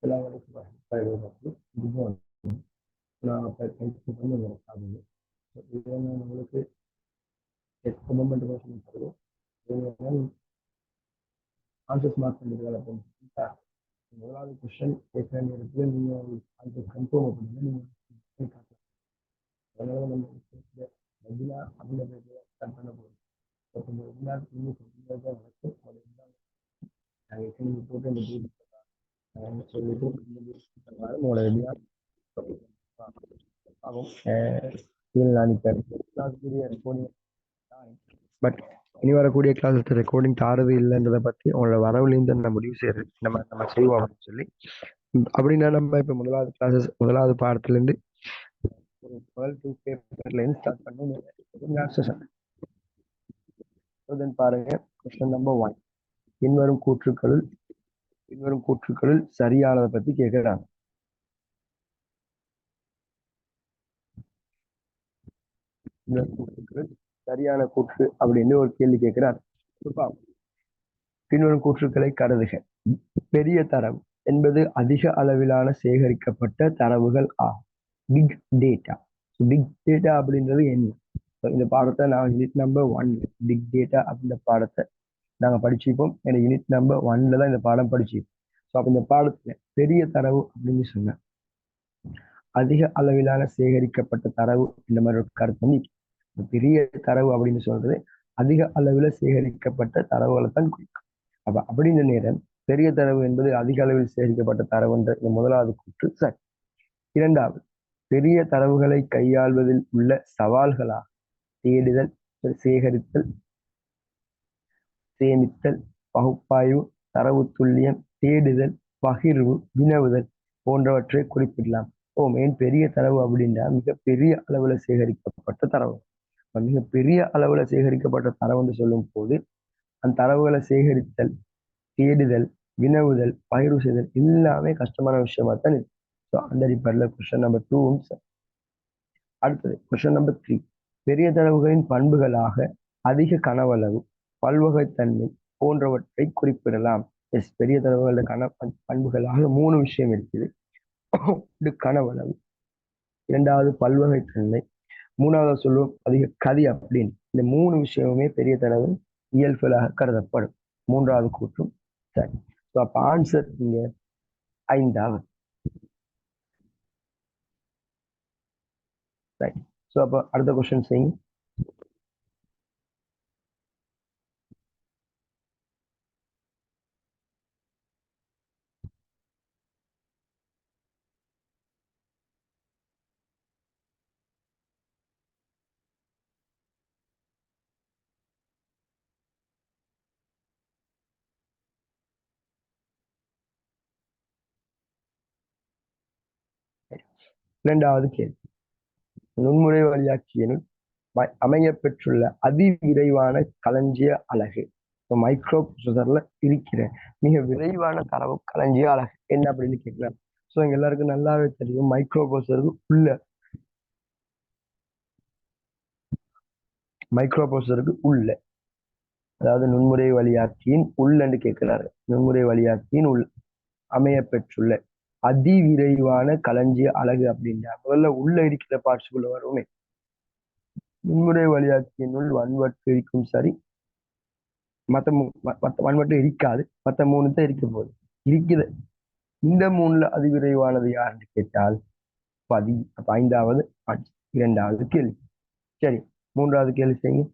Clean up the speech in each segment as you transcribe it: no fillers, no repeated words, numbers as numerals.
السلام عليكم ورحمة الله وبركاته. Good morning. நான் இப்போ வந்து உங்களுக்கு ஆகுது. இது வந்து நம்மளுக்கு மூமெண்ட் கொஸ்டின் தருவோம். இது ஆன்சர்ஸ் மார்க் பண்ணிருக்காங்க அப்படின்னு முதலாவது கொஸ்டின் கேட்குற நேரத்தில் நீங்கள் ஆன்சர் கன்ஃபார்ம் பண்ணுங்க. நீங்கள் காட்டலாம். அதனால நம்ம ரெகுலா அப்படின்ற ஸ்டார்ட் பண்ண போகிறோம். இப்போ இந்த ரெகுலாருக்கு இன்னும் சொல்லிதான் வளர்த்து நாங்கள் எத்தனை போட்டு அந்த குரூப் சொல்லிட்டு உங்களோட ரெகுலார் ஆகும். நான் இப்போ ரெக்கார்டிங் பட் இனி வரக்கூடிய கிளாஸஸ் ரெக்கார்டிங் தாரது இல்லைன்றதை பற்றி உங்களோட வரவுலேருந்து நம்ம முடிவு செய்யறது நம்ம செய்வோம் அப்படின்னு சொல்லி அப்படின்னா நம்ம இப்போ முதலாவது கிளாஸஸ் முதலாவது பாடத்துலேருந்து ஒரு 12 பேப்பர்லேருந்து ஸ்டார்ட் பண்ணி பாருங்க. கொஸ்டின் நம்பர் 1 பின்வரும் கூற்றுக்களுள் சரியானதை பற்றி கேட்கிறாங்க. சரியான கூற்று அப்படின்னு ஒரு கேள்வி கேட்கிறார். பின்வரும் கூற்றுக்களை கருதுக. பெரிய தரவு என்பது அதிக அளவிலான சேகரிக்கப்பட்ட தரவுகள் ஆகும். Big data. பிக் டேட்டா அப்படின்றது என்ன? இந்த பாடத்தை நான் யூனிட் நம்பர் 1 பிக் டேட்டா அப்படின்ற பாடத்தை நாங்கள் படிச்சுப்போம். ஏன்னா யூனிட் நம்பர் 1 தான் இந்த பாடம் படிச்சுப்போம். ஸோ அப்போ இந்த பாடத்துல பெரிய தரவு அப்படின்னு சொன்ன அதிக அளவிலான சேகரிக்கப்பட்ட தரவு இந்த மாதிரி ஒரு கருத்து வந்து பெரிய தரவு அப்படின்னு சொல்றது அதிக அளவில் சேகரிக்கப்பட்ட தரவுகளை தான் குறிக்கும். அப்ப அப்படின்ற நேரம் பெரிய தரவு என்பது அதிக அளவில் சேகரிக்கப்பட்ட தரவுன்ற இந்த முதலாவது கூற்று சரி. இரண்டாவது, பெரிய தரவுகளை கையாள்வதில் உள்ள சவால்களாக தேடுதல், சேகரித்தல், சேமித்தல், பகுப்பாய்வு, தரவு துல்லியம், தேடுதல், பகிர்வு, வினவுதல் போன்றவற்றை குறிப்பிடலாம். மெயின் பெரிய தரவு அப்படின்னா மிகப்பெரிய அளவுல சேகரிக்கப்பட்ட தரவு. மிகப்பெரிய அளவுல சேகரிக்கப்பட்ட தரவுன்னு சொல்லும் போது அந்த தரவுகளை சேகரித்தல், தேடுதல், வினவுதல், பகிர்வு செய்தல் எல்லாமே கஷ்டமான விஷயமா தான் இருக்கு. ஸோ அந்த அடிப்படையில் கொஸ்டின் நம்பர் 2 அடுத்தது கொஸ்டின் நம்பர் 3 பெரிய தரவுகளின் பண்புகளாக அதிக கனவளவு, பல்வகைத்தன்மை போன்றவற்றை குறிப்பிடலாம். எஸ், பெரிய தரவுகளோட பண்புகளாக 3 விஷயம் இருக்குது. கனவளவு, இரண்டாவது பல்வகைத்தன்மை, மூணாவது சொல்லுவோம் அதிக கதி அப்படின்னு. இந்த 3 விஷயமுமே பெரிய தரவு இயல்புகளாக கருதப்படும். மூன்றாவது கூற்றும் சரி. ஸோ அப்போ ஆன்சர் இங்க 5வது. ரைட். ஸோ அப்போ அடுத்த கொஸ்டின் செய்யுங்க. இரண்டாவது கேள்வி, நுண்முறை வழியாக்கியனுள் அமைய பெற்றுள்ள அதிவிரைவான களஞ்சிய அலகு மைக்ரோ ப்ரோசஸர்ல இருக்கிற மிக விரைவான தரவு களஞ்சிய அலகு என்ன அப்படின்னு கேட்கலாம். ஸோ எங்க எல்லாருக்கும் நல்லாவே தெரியும் மைக்ரோ ப்ரோசஸருக்கு உள்ள அதாவது நுண்முறை வழியாக்கியின் உள்ளன்னு கேட்கிறாரு. நுண்முறை வழியாக்கியின் அமைய பெற்றுள்ள அதிவிரைவான களஞ்சிய அலகு அப்படின்னா முதல்ல உள்ள இருக்கிற பார்ட்ஸ்குள்ள வருமே. நுண்முறை வழியாக்கியினுள் வன்வட்டு இருக்கும் சரி, மற்ற வன்வட்டு இருக்காது, மற்ற 3 தான் இருக்க போகுது இருக்குது. இந்த 3ல அதிவிரைவானது யாருன்னு கேட்டால் 5வது 2வது கேள்வி. சரி, 3வது கேள்வி செய்யுங்க.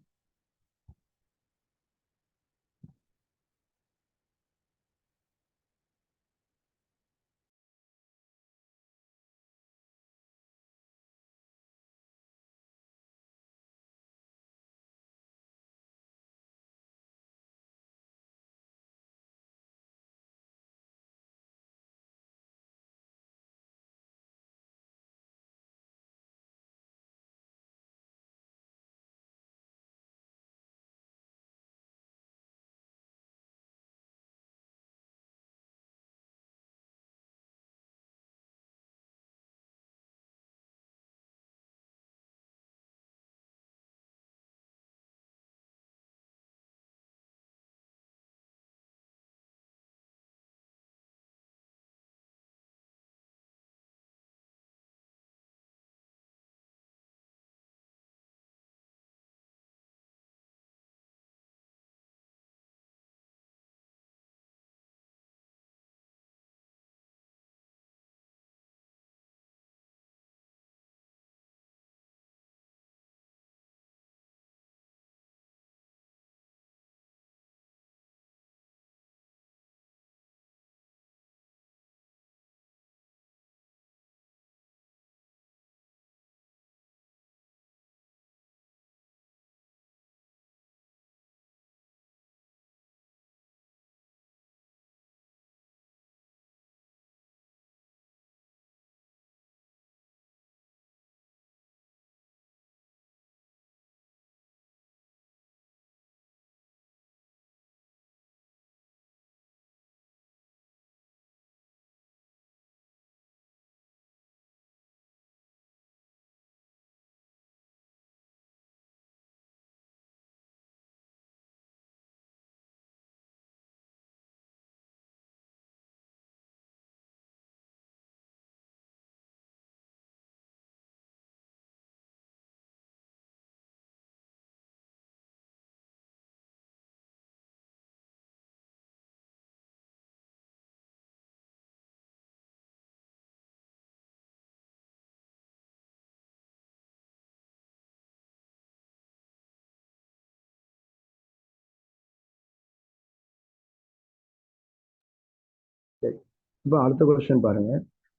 சரி. இப்போ அடுத்த கொஸ்டின் பாருங்க.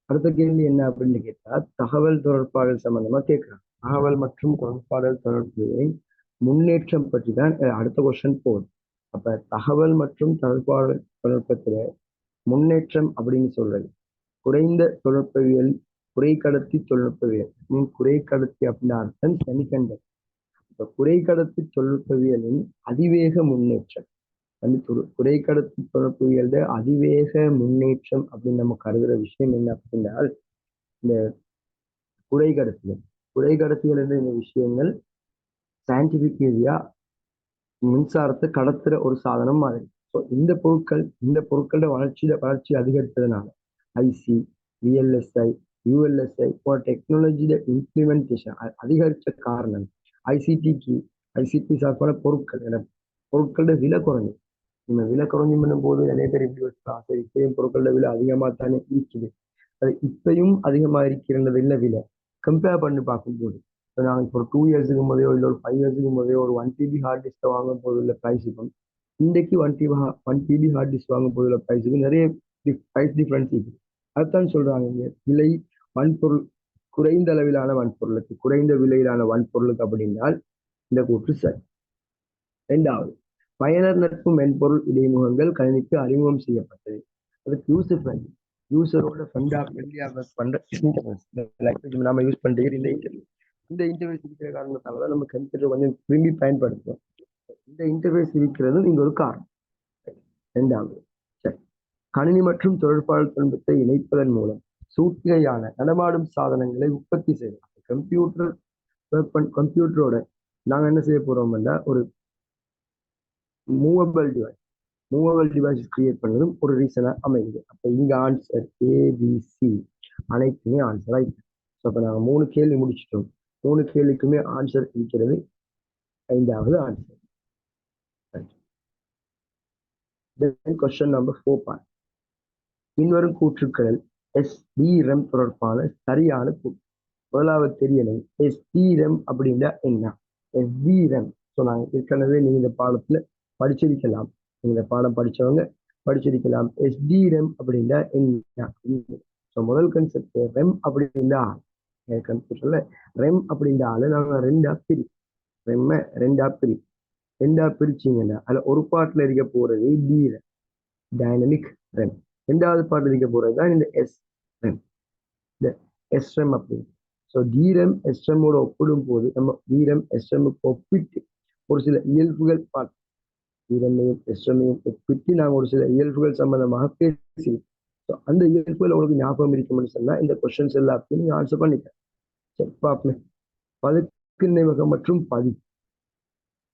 அடுத்த கேள்வி என்ன அப்படின்னு கேட்டா, தகவல் தொடர்பாடல் சம்பந்தமா கேட்கிறாங்க. தகவல் மற்றும் தொடர்பாடல் தொடர்புகளின் முன்னேற்றம் பற்றி தான் அடுத்த கொஸ்டின் போகுது. அப்ப தகவல் மற்றும் தொடர்பாடல் தொழில்நுட்பத்துல முன்னேற்றம் அப்படின்னு சொல்றது குறைந்த தொழில்நுட்பவியல், குறைக்கடத்தி தொழில்நுட்பவியல். குறைக்கடத்தி அப்படின்னா அர்த்தம் செமிகண்டக்டர். இப்ப குறைக்கடத்தி தொழில்நுட்பவியலின் அதிவேக முன்னேற்றம் வந்து குறைக்கடத்தி தொழில்நுட்பவியல்ல அதிவேக முன்னேற்றம் அப்படின்னு நம்ம கருதுற விஷயம் என்ன அப்படின்னா, இந்த குறைக்கடத்திகள் குறைக்கடத்திகள் என்ற இந்த விஷயங்கள் சயின்டிபிக் ஏரியா மின்சாரத்தை கடத்துற ஒரு சாதனம் மாதிரி. ஸோ இந்த பொருட்களோட வளர்ச்சி அதிகரித்ததுனால ஐசி, விஎல்எஸ்ஐ, யூஎல்எஸ்ஐ போன்ற டெக்னாலஜியோட இம்ப்ளிமெண்டேஷன் அதிகரித்த காரணம் ஐசிடிக்கு ஐசிடி சார்பான பொருட்களோட விலை குறைஞ்சு. நம்ம விலை குறைஞ்சு பண்ணும் போது நிறைய பேர் இப்படி வச்சுக்கலாம், சரி இப்பயும் பொருட்களோட விலை அதிகமாக தானே இருக்குது, அது இப்பயும் அதிகமா இருக்கிறது இல்லை விலை கம்பேர் பண்ணி பார்க்கும்போது. இப்போ நாங்கள் இப்போ ஒரு 2 இயர்ஸுக்கு போதோ இல்லை ஒரு 5 இயர்ஸுக்கு போதோ ஒரு 1 டிபி ஹார்ட் டிஸ்கை வாங்கும் போது உள்ள ப்ரைஸுக்கும் இன்றைக்கு 1 டிபி ஹார்ட் டிஸ்க் வாங்கும் போது உள்ள ப்ரைஸுக்கும் நிறைய ப்ரைஸ் டிஃப்ரென்ஸ் இருக்குது. அதுதான் சொல்றாங்க இங்க விலை வன்பொருள் குறைந்த அளவிலான வன்பொருளுக்கு குறைந்த விலையிலான வன்பொருளுக்கு அப்படின்னால் இந்த கூற்று சரி. இரண்டாவது, பயனர் நட்பு மென்பொருள் இடைமுகங்கள் கணினிக்கு அறிமுகம் செய்யப்பட்டது. அதுக்கு யூசர் ஃப்ரெண்ட்லி, யூசரோட ஃப்ரெண்டியா பண்ற நம்ம யூஸ் பண்ற இந்த இன்டர்ஃபேஸ் இருக்கிற காரணத்தால தான் நம்ம கம்ப்யூட்டர் கொஞ்சம் விரும்பி பயன்படுத்துவோம். இந்த இன்டர்ஃபேஸ் இருக்கிறது இங்க ஒரு காரணம். இரண்டாவது, சரி, கணினி மற்றும் தொழிற்பாடு தொழில்நுட்பத்தை இணைப்பதன் மூலம் சூட்டிகையான நடமாடும் சாதனங்களை உற்பத்தி செய்யலாம். கம்ப்யூட்டரோட நாங்க என்ன செய்ய போறோம்னா ஒரு மூவபிள் டிவைஸ் கிரியேட் பண்ணதும் ஒரு ரீசனா அமையுது. அப்ப இங்க ஆன்சர் ஏபிசி அனைத்துமே ஆன்சர் ஆயிடுச்சு. ஸோ அப்ப நாங்க 3 கேள்வி முடிச்சிட்டோம். 3 கேள்விக்குமே ஆன்சர் இருக்கிறது. 5வது ஆன்சர். Question number 4. பின்வரும் கூற்றுக்களில் SDRAM தொடர்பான சரியான கூற்று. முதலாவது தெரியணும் SDRAM அப்படின்னா என்ன. SDRAM சொன்னாங்க ஏற்கனவே நீங்க இந்த பாடத்துல படிச்சிருக்கலாம். இந்த பாடம் படிச்சவங்க படிச்சிருக்கலாம். SDRAM அப்படின்னா என்ன. முதல் கன்செப்ட் ரெம் அப்படின்னா கம்ப்யூட்டர்ல ரெம் அப்படின்ற ஆளு நாங்க ரெண்டா பிரிச்சிங்கன்னா அதுல ஒரு பாட்டுல இருக்க போறது DRAM, டைனமிக் ரெம். ரெண்டாவது பாட்டுல இருக்க போறதுதான் இந்த SRAM, இந்த SRAM அப்படின்னு. ஸோ DRAM SRAMோட ஒப்பிடும் போது நம்ம DRAM SRAMக்கு ஒப்பிட்டு ஒரு சில இயல்புகள் பார்த்து DRAMையும் SRAMையும் ஒப்பிட்டு நாங்கள் ஒரு சில இயல்புகள் சம்பந்தமாக பேசியிருக்கோம். ஸோ அந்த இயல்புகள் உங்களுக்கு ஞாபகம் இருக்கும்னு சொன்னா இந்த கொஸ்டின்ஸ் எல்லாத்தையும் நீங்க ஆன்சர் பண்ணிக்கலாம். சரி பார்ப்போம். பதுக்கு நினைவகம் மற்றும்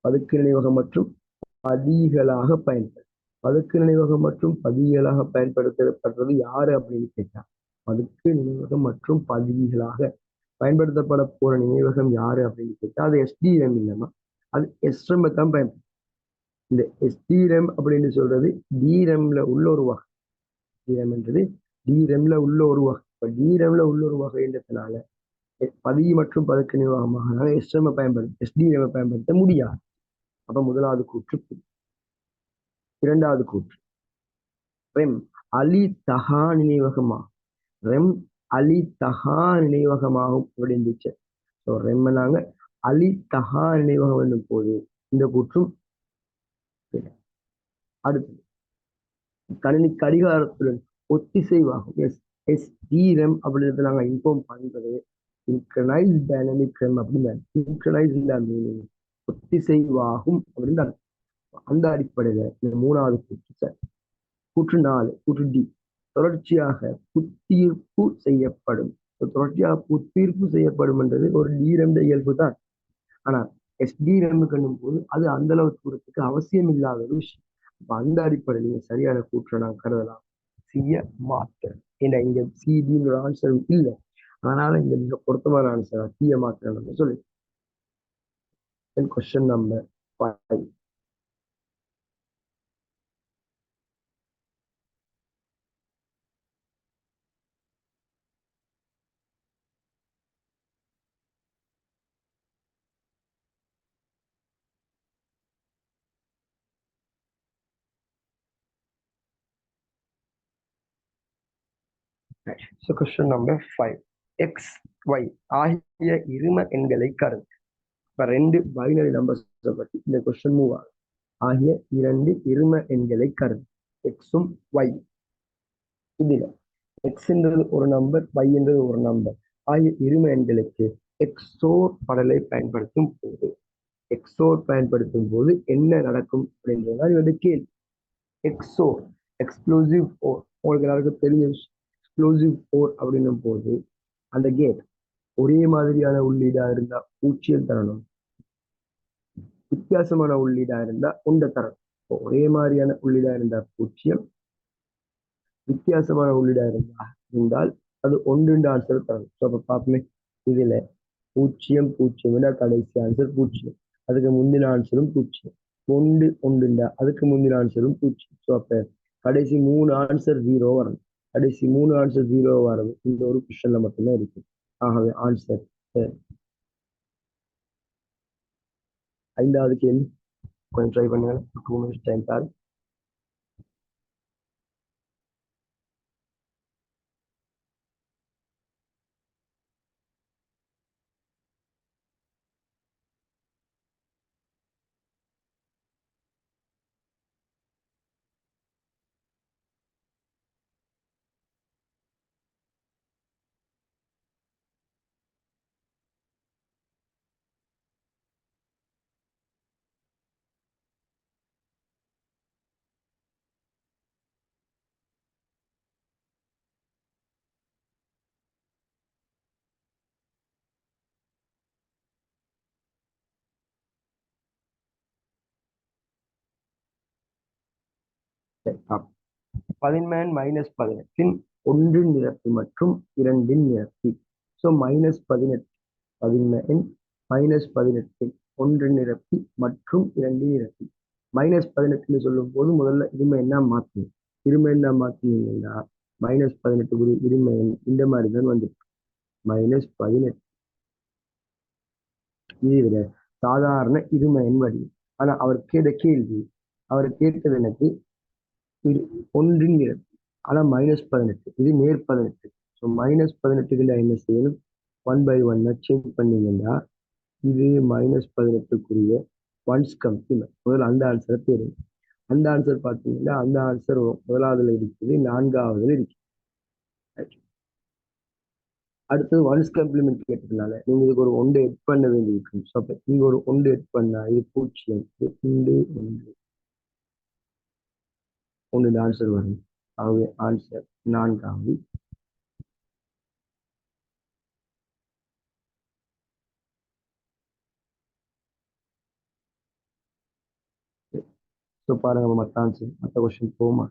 பதுக்கு நினைவகம் மற்றும் பதிகளாக பதுக்கு நினைவகம் மற்றும் பதிகளாக பயன்படுத்தப்படுறது யாரு அப்படின்னு கேட்டா, பதுக்கு நினைவகம் மற்றும் பதிகளாக பயன்படுத்தப்பட போற நினைவகம் யாரு அப்படின்னு கேட்டா அது SDRAM இல்லைன்னா அது SRAM தான் பயன்படுத்தும். இந்த SDRAM அப்படின்னு சொல்றது DRAMல உள்ள ஒரு வகை. DRAMன்றது DRAMல உள்ள ஒரு வகை. இப்போ DRAMல உள்ள ஒரு வகைன்றதுனால பதிவு மற்றும் பதுக்கு நினைவகமாக SDRAM பயன்படுத்த முடியாது. அப்ப முதலாவது கூற்று. இரண்டாவது கூற்று ரெம் அலி தகா நினைவகமாகும். ரெம் அலி தகா நினைவகமாகும் அப்படின்னுச்சு. ஸோ ரெம் நாங்க அலி தகா நினைவகம் என்னும் போது இந்த கூற்றும். அடுத்தது கணினி கடிகாரத்துடன் ஒத்திசைவாகும். SDRAM அப்படின்றது நாங்க இன்ஃபார்ம் பண்றது சிங்க்ரனைஸ் டைனமிக் ரெம் அப்படின்னு. சிங்க்ரனைஸ் மீனிங் ஒத்திசைவாகும் அப்படின்னு அந்த அடிப்படையில இந்த மூணாவது கூற்று சார். கூற்று 4, கூற்று டி, தொடர்ச்சியாக புத்தீர்ப்பு செய்யப்படும். தொடர்ச்சியாக புத்தீர்ப்பு செய்யப்படும் என்றது ஒரு DRAM இயல்பு தான். ஆனா SDRAM கண்ணும் போது அது அந்த அளவு தூரத்துக்கு அவசியம் இல்லாத ஒரு விஷயம். அப்ப அந்த அடிப்படையில் நீங்க சரியான கூற்றை நான் கருதலாம் செய்ய மாட்டேன். ஏன்னா இங்க சிடிங்கிற ஆன்சர் இல்லை. அதனால இங்க மிக பொருத்தமான ஆன்சர் செய்ய மாட்டேன் சொல்லி. Question number 5. Right. So question number 5. X, Y ஆகிய இரும எண்களை கருது. இப்ப ரெண்டு பைனரி நம்பர்ஸ் பத்தி இந்த கொஸ்டின் மூவ் ஆகும். ஆகிய இரண்டு இரும எண்களை கருது. எக்ஸும் ஒய். இதுல எக்ஸ்ன்றது ஒரு நம்பர், ஒய் என்றது ஒரு நம்பர் ஆகிய இரும எண்களுக்கு எக்ஸோர் படலை பயன்படுத்தும் போது என்ன நடக்கும் அப்படின்றதுதான் இவருடைய கேள்வி. எக்ஸோர் எக்ஸ்க்ளூசிவ் ஓர், உங்களுக்கு எல்லாருக்கும் தெரிஞ்ச எக்ஸ்க்ளூசிவ் ஓர் அப்படின்னும் போது அந்த கேட் ஒரே மாதிரியான உள்ளீடா இருந்தா பூச்சியம் தரணும், வித்தியாசமான உள்ளீடா இருந்தா உண்ட தரணும். ஒரே மாதிரியான உள்ளீடா இருந்தா பூச்சியம், வித்தியாசமான உள்ளீடா இருந்தால் அது ஒன்று ஆன்சர் தரணும். ஸோ அப்ப பார்ப்போமே, இதுல பூச்சியம் கடைசி ஆன்சர் பூச்சியம், அதுக்கு முந்தின ஆன்சரும் பூச்சியம். ஒன்றுண்டா அதுக்கு முந்தின ஆன்சரும் பூச்சியம். ஸோ அப்ப கடைசி 3 ஆன்சர் 0 வரணும். கடைசி 3 ஆன்சர் 0 வரணும். இந்த ஒரு கொஸ்டின்ல மட்டும்தான் இருக்கு. ஆகவே ஆன்சர் 5வது கேள்வி கொஞ்சம் ட்ரை பண்ணுங்க. 2 minutes டைம் தாரு. பதின்மேன் -18 ஒன்றின் நிரப்பி மற்றும் இரண்டின் நிரப்பி. ஸோ -18 பதின்மேன் -18 ஒன்றின் நிரப்பி மற்றும் இரண்டின் நிரப்பி. -18 சொல்லும் போது முதல்ல இருமை என்ன மாற்றணும். இருமை என்ன மாற்றினீங்கன்னா -18 இருமை இந்த மாதிரி தான் வந்துருக்கு. -18 இதுல சாதாரண இருமை எண் வடிவம். ஆனா அவர் கேள்வி, அவர் கேட்டது எனக்கு ஒன்றின் நிரப்பி. ஆனா -18 இது நேர் 18. ஸோ -18க்கு என்ன செய்யணும், 1/1 சேஞ்ச் பண்ணீங்கன்னா இது -18க்குரிய ஒன்ஸ் கம்ப்ளிமெண்ட். முதல்ல அந்த ஆன்சரை தேடுங்க. அந்த ஆன்சர் பார்த்தீங்கன்னா அந்த ஆன்சர் முதலாவதுல இருக்குது, 4வதுல இருக்கு. அடுத்தது ஒன்ஸ் கம்ப்ளிமெண்ட் கேட்டதுனால நீங்க இதுக்கு ஒரு ஒன்று எட் பண்ண வேண்டி இருக்கும். ஸோ அப்ப நீங்க ஒரு ஒன்று எட் பண்ணா இது 0 ஒன்று ஆன்சர் வரும். ஆகவே ஆன்சர் 4வது. ஸோ பாருங்க மற்ற ஆன்சர், மற்ற கொஸ்டின் போமா.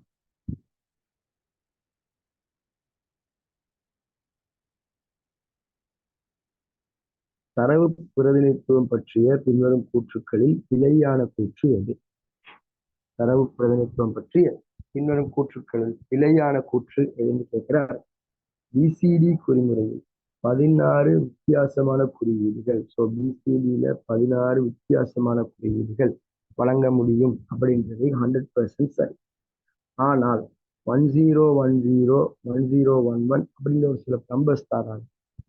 தரவு பிரதிநிதித்துவம் பற்றிய பின்வரும் கூற்றுக்களில் பிழையான கூற்று எது? தரவு பிரதிநிதித்துவம் பற்றிய பின்வரும் கூற்றுக்களில் பிழையான கூற்று எதுன்னு கேட்கிறார். பிசிடி குறிமுறையில் 16 வித்தியாசமான குறியீடுகள். ஸோ பிசிடியில 16 வித்தியாசமான குறியீடுகள் வழங்க முடியும் அப்படின்றது 100% சரி. ஆனால் 1010 1011 அப்படிங்கிற ஒரு சில நம்பர்ஸ் தராங்க.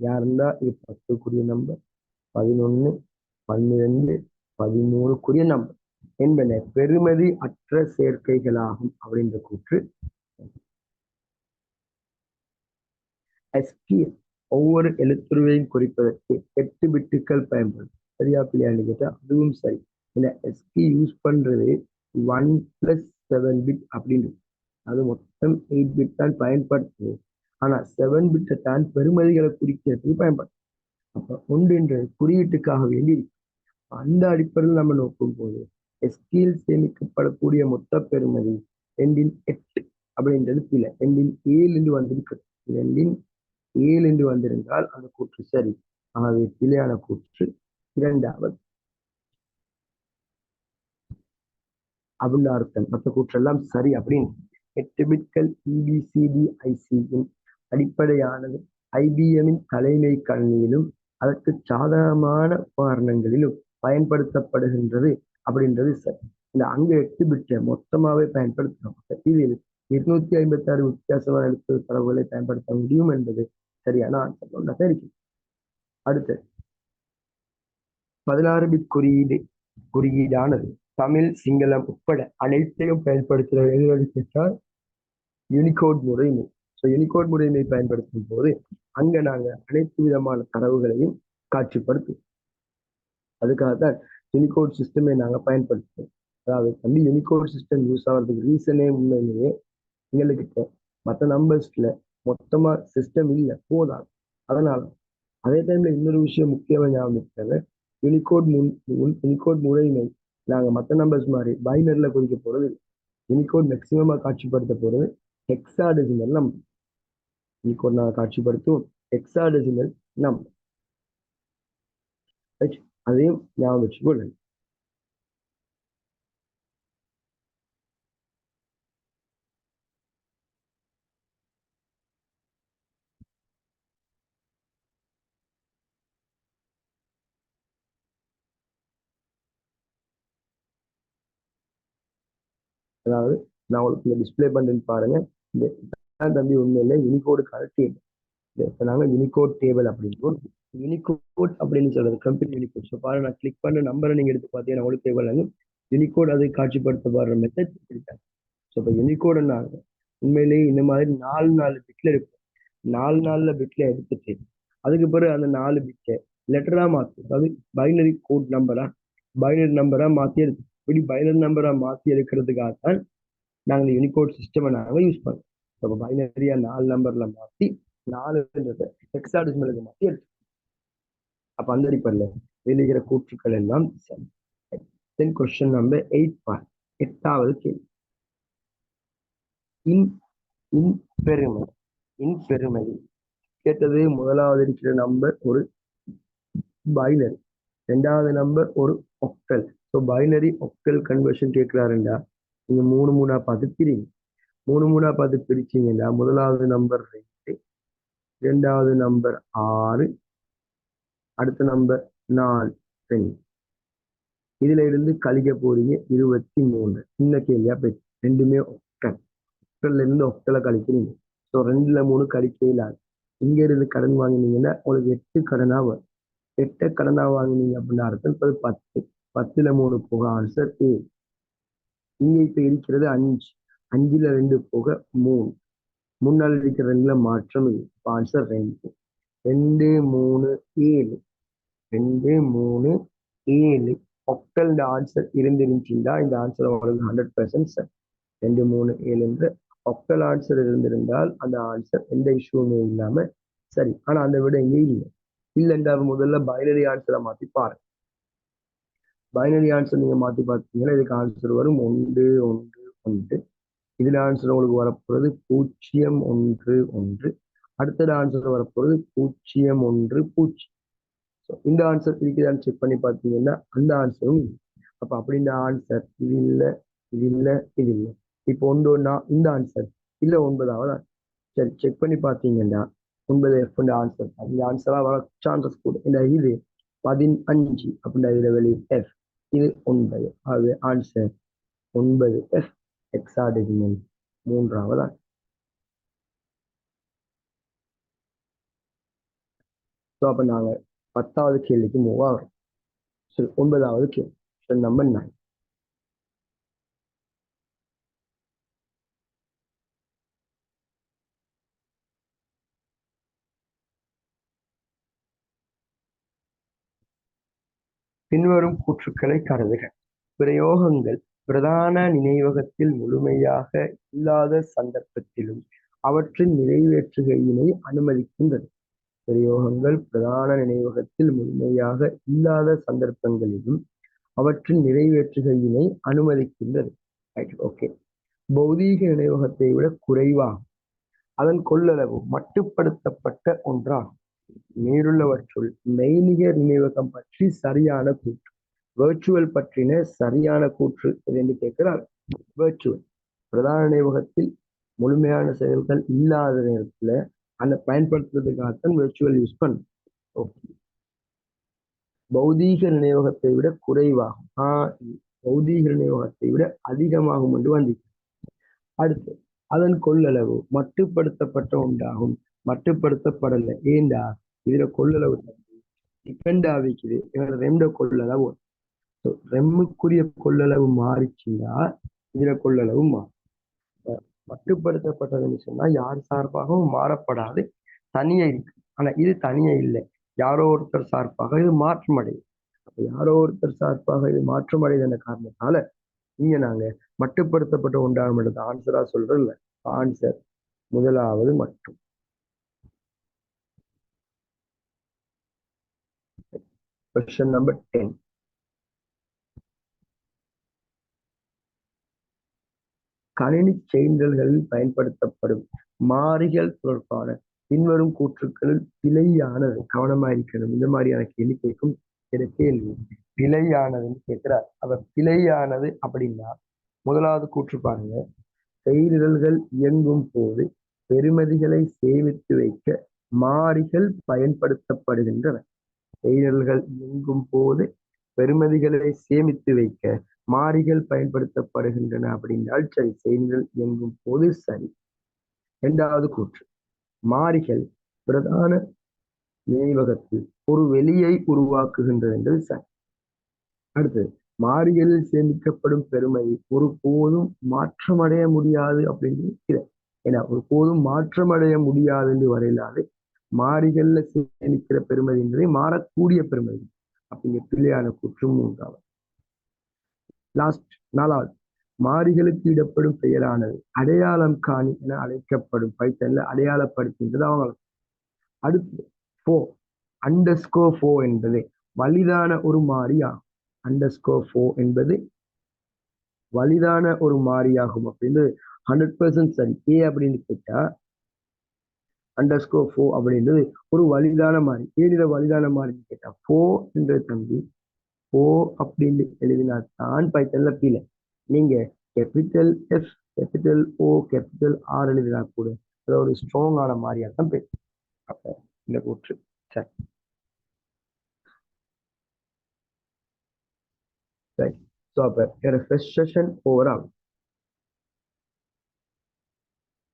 யாருந்தா இது 10க்குரிய நம்பர், 11 12 13க்குரிய நம்பர் என்பன பெறுமதி அற்ற சேர்க்கைகளாகும் அப்படின்ற கூற்று. எஸ்கிஎஸ் ஒவ்வொரு எழுத்துருவையும் குறிப்பதற்கு 8 பிட்டுகள் பயன்படும். சரியா பிள்ளையான்னு கேட்டா அதுவும் சரி. இல்ல எஸ்கி யூஸ் பண்றது 1+7 பிட் அப்படின்னு, அது மொத்தம் 8 பிட் தான் பயன்படுத்துது. ஆனா 7 பிட்டை தான் பெருமதிகளை குறிக்கிறதுக்கு பயன்படுத்தும். அப்ப ஒன்று குறியீட்டுக்காக வேண்டி அந்த அடிப்படையில் நம்ம நோக்கும் போது எஸ்கியில் சேமிக்கப்படக்கூடிய மொத்த பெருமதி 2/8 அப்படின்றது பிள்ளை. 2/7 வந்திருக்கு. 2/7 வந்திருந்தால் அந்த கூற்று சரி. ஆகவே பிழையான கூற்று 2வது. அப்படின்னு அர்த்தம். மற்ற கூற்றெல்லாம் சரி அப்படின்னு. 8 பிட்கள் EBCDICயின் அடிப்படையானது IBMின் தலைமை கணினியிலும் அதற்கு சாதகமான உபகரணங்களிலும் பயன்படுத்தப்படுகின்றது அப்படின்றது சரி. இந்த அங்க 8 பிட்டை மொத்தமாவே பயன்படுத்தணும். இதில் 256 வித்தியாசமான எழுத்து தரவுகளை பயன்படுத்த முடியும் என்பது சரியான ஆன்சர் ஒன்றாக இருக்கு. அடுத்து 16 பிட் குறியீடானது தமிழ், சிங்களம் உட்பட அனைத்தையும் பயன்படுத்துகிற எதிரொலித்தால் யூனிகோட் முறைமை. ஸோ யூனிகோட் முறைமை பயன்படுத்தும் போது அங்க நாங்க அனைத்து விதமான தரவுகளையும் காட்சிப்படுத்தும். அதுக்காகத்தான் யூனிகோட் சிஸ்டமை நாங்க பயன்படுத்துவோம். அதாவது யூனிகோட் சிஸ்டம் யூஸ் ஆகிறதுக்கு ரீசனே உண்மையிலேயே எங்கள்கிட்ட மற்ற நம்பர்ஸ்ல மொத்தமா சிஸ்டம் இல்லை போதாது. அதனால அதே டைம்ல இன்னொரு விஷயம் முக்கியமா ஞாபகம் யூனிகோட் முறைமை நாங்க மற்ற நம்பர்ஸ் மாதிரி பைனர்ல குறிக்க போறது இல்லை. யூனிகோட் மேக்சிமமா காட்சிப்படுத்த போறது ஹெக்ஸாடெசிமல் நம்பர். யூனிகோட் நாங்க காட்சிப்படுத்துவோம் ஹெக்ஸாடெசிமல் நம்பர். அதையும் ஞாபகம் வச்சுக்கொள்ளுங்க. அதாவது நான் உங்களுக்கு டிஸ்பிளே பண்றேன்னு பாருங்க. இந்த தம்பி உண்மையில யூனிகோடுக்கான டேபிள். இப்போ நாங்கள் யூனிகோட் டேபிள் அப்படின்னு யூனிகோட் அப்படின்னு சொல்றது கம்பெனி யூனிகோட். ஸோ பாருங்க, நான் கிளிக் பண்ண நம்பரை நீங்க எடுத்து பார்த்தீங்கன்னா உங்களுக்கு தேவையில்லை யூனிகோட் அதை காட்சிப்படுத்தப்படுற மெத்தட் பிடிக்காது. ஸோ இப்போ யூனிகோடுனாங்க உண்மையிலேயே இந்த மாதிரி 4 பிட்ல இருக்கும். 4 பிட்ல எடுத்துட்டு அதுக்கு பிறகு அந்த 4 பிட்டை லெட்டரா மாற்றும். அதாவது பைனரி கோட் பைனரி நம்பரா மாற்றி எடுத்து இப்படி பைனரி நம்பரா மாற்றி எடுக்கிறதுக்காகத்தான் நாங்கள் யூனிகோட் சிஸ்டமை நாங்கள் யூஸ் பண்ணுறோம். அப்போ பைனரியா 4 நம்பர்ல மாற்றி 4 ஹெக்ஸாடெசிமலுக்கு மாற்றி எடுத்து அப்ப அந்த அடிப்படையில் வெளியிற கூற்றுக்கள் எல்லாம் சரி. தென் கொஸ்டின் நம்பர் 8 பார் 8வது கேள்வி. பெருமதி கேட்டது. முதலாவது இருக்கிற நம்பர் ஒரு பைனரி, 2வது நம்பர் ஒரு ஒக்டல். ஸோ பைனரி ஒக்டல் கன்வர்ஷன் கேட்கிறாருண்டா நீங்க 3 பார்த்து பிரிங்க. 3 பார்த்து பிரிச்சீங்கன்னா முதலாவது நம்பர் 2, 2வது நம்பர் 6, அடுத்த நம்பர் 4, 2. இதுல இருந்து கழிக்க போறீங்க 23. சின்ன கேள்வியா போயிடுச்சு. ரெண்டுமே ஒக்டல். ஒக்டல்ல இருந்து ஒக்டலை கழிக்கிறீங்க. ஸோ 2ல் 3 கழிக்கையில் இங்க இருந்து கடன் வாங்கினீங்கன்னா உங்களுக்கு 8 கடனா வரும். 8 கடனா வாங்கினீங்க அப்படின்னு அர்த்தம் 10. 10ல் 3 போக ஆன்சர் 7. இங்க இப்ப இருக்கிறது 5. 5ல் 2 போக 3. முன்னால் இருக்கிற 2ல மாற்றம் இல்லை. ஆன்சர் 2. 2, 3, 7. 2, 3, 7 ஒக்டல் ஆன்சர் இருந்துருந்துச்சுன்னா இந்த ஆன்சர் உங்களுக்கு 100% சார். 2, 3, 7 என்று ஒக்டல் ஆன்சர் இருந்திருந்தால் அந்த ஆன்சர் எந்த இஷ்யூமே இல்லாம சரி. ஆனா அந்த விட இங்கே இல்லை. இல்லைன்றா முதல்ல பைனரி ஆன்சரை மாத்தி பாருங்க. பைனரி ஆன்சர் நீங்க மாத்தி பார்த்தீங்கன்னா இதுக்கு ஆன்சர் வரும் 1, 1, 1. இதுல ஆன்சர் உங்களுக்கு வரப்போறது 0, 1, 1. அடுத்தது ஆன்சர் வரப்போறது 0, 1, 0. இந்த ஆன்சர் இருக்குதான்னு செக் பண்ணி பார்த்தீங்கன்னா அந்த ஆன்சரும். அப்ப அப்படி இந்த ஆன்சர் இது இல்லை, இது இல்லை, இது இல்லை. இப்போ ஒன்றா இந்த ஆன்சர் இல்லை 9வது. சரி செக் பண்ணி பார்த்தீங்கன்னா 9 F ஆன்சர். இந்த ஆன்சரா வர சான்சஸ் கூட. இந்த இது 15 அப்படின்னா இதுல வெளியே F, இது 9. அது ஆன்சர் 9F ஹெக்ஸாடெசிமல் 3வது. ஸோ அப்ப நாங்க 10வது கேள்விக்கு மூவ் ஆகிறோம். சரி 9வது கேள்வி நம்பர் 9. பின்வரும் கூற்றுக்களை கருதுக. பிரயோகங்கள் பிரதான நினைவகத்தில் முழுமையாக இல்லாத சந்தர்ப்பத்திலும் அவற்றின் நிறைவேற்றுகையினை அனுமதிக்கின்றது. பிரயோகங்கள் பிரதான நினைவகத்தில் முழுமையாக இல்லாத சந்தர்ப்பங்களிலும் அவற்றின் நிறைவேற்றுகையினை அனுமதிக்கின்றது. ஓகே. பௌதீக நினைவகத்தை விட குறைவாகும். அதன் கொள்ளளவு மட்டுப்படுத்தப்பட்ட ஒன்றாகும். மேலுள்ளவற்றுள் மெய்நிகர் நினைவகம் பற்றி சரியான கூற்று. வேர்ச்சுவல் பற்றின சரியான கூற்று என்று கேட்கிறார். வேர்ச்சுவல் பிரதான நினைவகத்தில் முழுமையான செயல்கள் இல்லாத நேரத்துல அந்த பயன்படுத்துறதுக்காகத்தான் வேர்ச்சுவல் யூஸ் பண்ணும். ஓகே. பௌதீக நினைவகத்தை விட குறைவாகும். பௌதீக நினைவகத்தை விட அதிகமாகும் என்று வந்து. அடுத்து அதன் கொள்ளளவு மட்டுப்படுத்தப்பட்ட உண்டாகும். மட்டுப்படுத்தப்படலை ஏண்டா இதுல கொள்ளளவு டிபெண்ட் ஆகிக்குது ரெண்ட கொள்ளளவு. ரெம்முக்குரிய கொள்ளளவு மாறிச்சுன்னா இதுல கொள்ளளவு மாறும். மட்டுப்படுத்தப்பட்டதுன்னு சொன்னா யார் சார்பாகவும் மாறப்படாது, தனியே இருக்கு. ஆனா இது தனியே இல்லை, யாரோ ஒருத்தர் சார்பாக இது மாற்றமடையும். அப்ப யாரோ ஒருத்தர் சார்பாக இது மாற்றமடைந்த காரணத்தால இங்க நாங்க மட்டுப்படுத்தப்பட்ட உண்டாகும் ஆன்சரா சொல்றோம் இல்ல, ஆன்சர் முதலாவது மட்டும். Question number 10. கணினி செயல்களில் பயன்படுத்தப்படும் மாறிகள் தொடர்பான பின்வரும் கூற்றுக்களில் பிழையானது. கவனமாயிருக்கணும், இந்த மாதிரியான கேள்வி கேட்கும் கேள்வி பிழையானதுன்னு கேட்கிறார். அவர் பிழையானது அப்படின்னா முதலாவது கூற்று பாருங்க, செயல்கள் இயங்கும் போது பெறுமதிகளை சேமித்து வைக்க மாறிகள் பயன்படுத்தப்படுகின்றன. செயல்கள் இயங்கும் போது பெறுமதிகளை சேமித்து வைக்க மாறிகள் பயன்படுத்தப்படுகின்றன அப்படின்றால் சரி, செயல்கள் இயங்கும் போது சரி. இரண்டாவது கூற்று, மாறிகள் பிரதான நினைவகத்தில் ஒரு வெளியை உருவாக்குகின்றது என்பது சரி. அடுத்து, மாறிகளில் சேமிக்கப்படும் பெறுமதி ஒரு போதும் மாற்றமடைய முடியாது அப்படின்னு ஏன்னா ஒரு போதும் மாற்றமடைய முடியாது என்று வரையிலாது மாறிகள்ல சேமிக்கிற பெறுமதி என்பதை மாறக்கூடிய பெறுமதி. அப்படிங்க பிள்ளையான கூற்றும் மூன்றாவது. லாஸ்ட் நாலாவது, மாறிகளுக்கு இடப்படும் பெயரானது அடையாளம் காணி என அழைக்கப்படும். பைத்தன்ல அடையாளப்படுத்துகின்றது அவங்க. அடுத்து 4, _4 என்பது வலிதான ஒரு மாறி ஆகும். _4 என்பது வலிதான ஒரு மாறியாகும் அப்படின்னு 100% சரி. ஏ அப்படின்னு கேட்டா _4 அப்படின்றது ஒரு வலிதான மாறி. ஏன் வலிதான மாறின்னு கேட்டா 4 என்ற தம்பி 4 அப்படின்னு எழுதினாத்தான் பைத்தன்ல கீழே நீங்க capital F capital O capital R எழுதினா கூட அது ஒரு ஸ்ட்ராங்கான மாதிரியா தான் பேர். அப்ப இந்த கூற்று சரி. ஸோ அப்ப ஃப்ரெஷ் செஷன் ஓவரால்